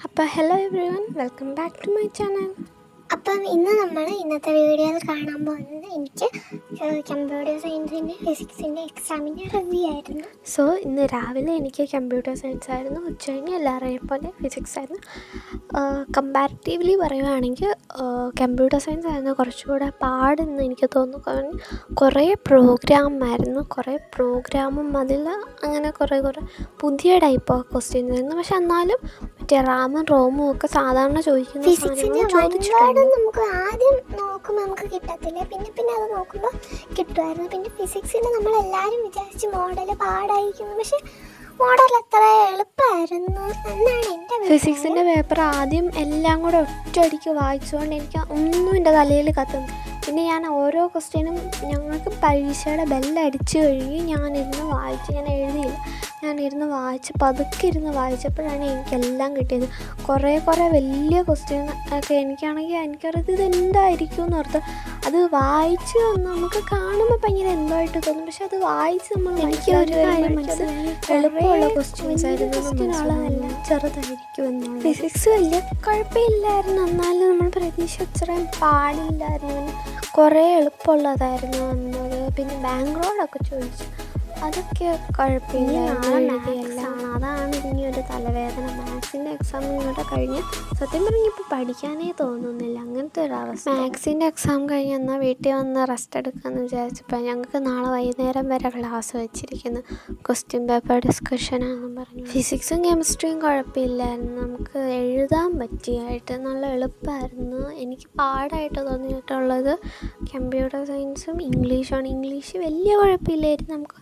അപ്പോൾ hello everyone, welcome back to my channel. അപ്പം ഇന്നത്തെ വീഡിയോയിൽ കാണാൻ പോകുന്നത് എനിക്ക് കമ്പ്യൂട്ടർ സയൻസിൻ്റെ ഫിസിക്സിൻ്റെ എക്സാമിൻ്റെ റിവ്യൂ ആയിരുന്നു. സോ ഇന്ന് രാവിലെ എനിക്ക് കമ്പ്യൂട്ടർ സയൻസ് ആയിരുന്നു, ഉച്ചകഴിഞ്ഞ് എല്ലാവരെയും പോലെ ഫിസിക്സ് ആയിരുന്നു. കമ്പാരിറ്റീവ്ലി പറയുകയാണെങ്കിൽ കമ്പ്യൂട്ടർ സയൻസ് ആയിരുന്നു കുറച്ചുകൂടെ പാടെന്ന് എനിക്ക് തോന്നുന്നു. കാരണം കുറേ പ്രോഗ്രാമും അതിൽ അങ്ങനെ കുറേ പുതിയ ടൈപ്പ് ഓഫ് ക്വസ്റ്റ്യൻസ് ആയിരുന്നു. പക്ഷെ എന്നാലും മറ്റേ റാമും റോമും ഒക്കെ സാധാരണ ചോദിക്കുന്ന ഫിസിക്സിൻ്റെ നമുക്ക് ആദ്യം നോക്കുമ്പോൾ നമുക്ക് കിട്ടത്തില്ല, പിന്നെ അത് നോക്കുമ്പോൾ കിട്ടുമായിരുന്നു. പിന്നെ ഫിസിക്സിൽ നമ്മളെല്ലാവരും വിചാരിച്ച് മോഡൽ പാടായിരിക്കുന്നു, പക്ഷെ മോഡൽ അത്ര എളുപ്പമായിരുന്നു എന്നാണ് എൻ്റെ ഫിസിക്സിൻ്റെ പേപ്പർ. ആദ്യം എല്ലാം കൂടെ ഒറ്റയടിക്ക് വായിച്ചുകൊണ്ട് എനിക്ക് ഒന്നും എൻ്റെ തലയിൽ കത്തുന്നു. പിന്നെ ഞാൻ ഓരോ ക്വസ്റ്റ്യനും ഞങ്ങൾക്ക് പരീക്ഷയുടെ ബെല്ലടിച്ച് കഴിഞ്ഞ് ഞാനിരുന്ന് പതുക്കെ ഇരുന്ന് വായിച്ചപ്പോഴാണ് എനിക്കെല്ലാം കിട്ടിയത്. കുറേ വലിയ ക്വസ്റ്റ്യൻ ഒക്കെ എനിക്കറിയാം ഇതെന്തായിരിക്കും എന്ന് ഓർത്ത് അത് വായിച്ച് നമുക്ക് കാണുമ്പോൾ ഭയങ്കര എന്തോയിട്ട് തോന്നും. പക്ഷെ അത് വായിച്ച് നമ്മൾ എനിക്ക് ഒരു കാര്യം മനസ്സിലായി, എളുപ്പമുള്ള ക്വസ്റ്റ്യൻസ് ആയിരുന്നു, എല്ലാം ചെറുതായിരിക്കും എന്നുള്ളത്. ഫിസിക്സ് വലിയ കുഴപ്പമില്ലായിരുന്നു, എന്നാലും നമ്മൾ പ്രതീക്ഷ അത്രയും പാടില്ലായിരുന്നു. കുറേ എളുപ്പമുള്ളതായിരുന്നു എന്നത്. പിന്നെ ബാക്ക്ഗ്രൗണ്ടൊക്കെ ചോദിച്ചു, അതൊക്കെ കുഴപ്പമില്ല. അതാണ് ഇനി ഒരു തലവേദന. മാത്സിൻ്റെ എക്സാം ഇങ്ങോട്ട് കഴിഞ്ഞ് സത്യം പറഞ്ഞ് ഇപ്പോൾ പഠിക്കാനേ തോന്നുന്നില്ല, അങ്ങനത്തെ ഒരവസ്ഥ. മാത്സിൻ്റെ എക്സാം കഴിഞ്ഞ് എന്നാൽ വീട്ടിൽ വന്ന് റെസ്റ്റ് എടുക്കാമെന്ന് വിചാരിച്ചപ്പോൾ ഞങ്ങൾക്ക് നാളെ വൈകുന്നേരം വരെ ക്ലാസ് വെച്ചിരിക്കുന്നു, ക്വസ്റ്റ്യൻ പേപ്പർ ഡിസ്കഷനാണെന്നും പറഞ്ഞു. ഫിസിക്സും കെമിസ്ട്രിയും കുഴപ്പമില്ലായിരുന്നു, നമുക്ക് എഴുതാൻ പറ്റിയായിട്ട് നല്ല എളുപ്പമായിരുന്നു. എനിക്ക് പാടായിട്ട് തോന്നിയിട്ടുള്ളത് കമ്പ്യൂട്ടർ സയൻസും ഇംഗ്ലീഷാണ്. ഇംഗ്ലീഷ് വലിയ കുഴപ്പമില്ലായിരുന്നു, നമുക്ക്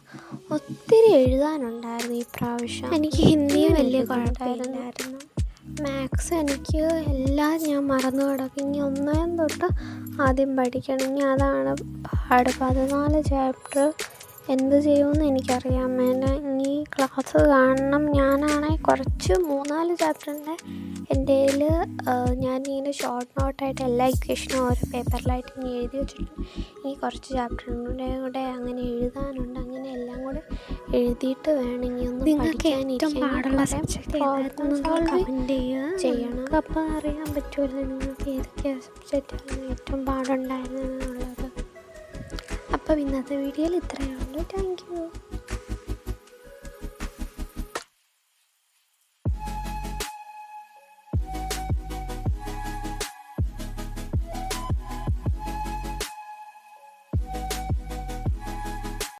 ഒത്തിരി എഴുതാനുണ്ടായിരുന്നു ഈ പ്രാവശ്യം. എനിക്ക് ഹിന്ദിയും വലിയ കുഴപ്പമില്ലായിരുന്നു. മാത്സ് എനിക്ക് എല്ലാം ഞാൻ മറന്നു കിടക്കും. ഇനി ഒന്നാം തൊട്ട് ആദ്യം പഠിക്കണം. ഇനി അതാണ് പാട്. 14 ചാപ്റ്റർ എന്ത് ചെയ്യുമെന്ന് എനിക്കറിയാൻ വേണ്ട. ഇനി ക്ലാസ് കാണണം. ഞാനാണെങ്കിൽ കുറച്ച് 3-4 ചാപ്റ്ററിൻ്റെ എൻ്റെ കയ്യിൽ ഞാനിങ്ങനെ ഷോർട്ട് നോട്ടായിട്ട് എല്ലാ ഇക്വേഷനും ഓരോ പേപ്പറിലായിട്ട് ഇനി എഴുതി വെച്ചിട്ടുണ്ട്. ഇനി കുറച്ച് ചാപ്റ്ററിൻ്റെ കൂടെ അങ്ങനെ എഴുതാനുണ്ട്. അങ്ങനെ എല്ലാം കൂടെ എഴുതിയിട്ട് വേണം ഇനി ഒന്ന് പഠിക്കാനിരിക്കാൻ. പാടുള്ള സബ്ജക്റ്റ് ചെയ്യണം. അപ്പോൾ അറിയാൻ പറ്റുമല്ലോ നിങ്ങൾക്ക് ഏതൊക്കെ സബ്ജക്റ്റാണ് ഏറ്റവും പാടുണ്ടായിരുന്നത് എന്നുള്ളത്. അപ്പോൾ ഇന്നത്തെ വീഡിയോയിൽ ഇത്രയേ ഉള്ളൂ. Thank you.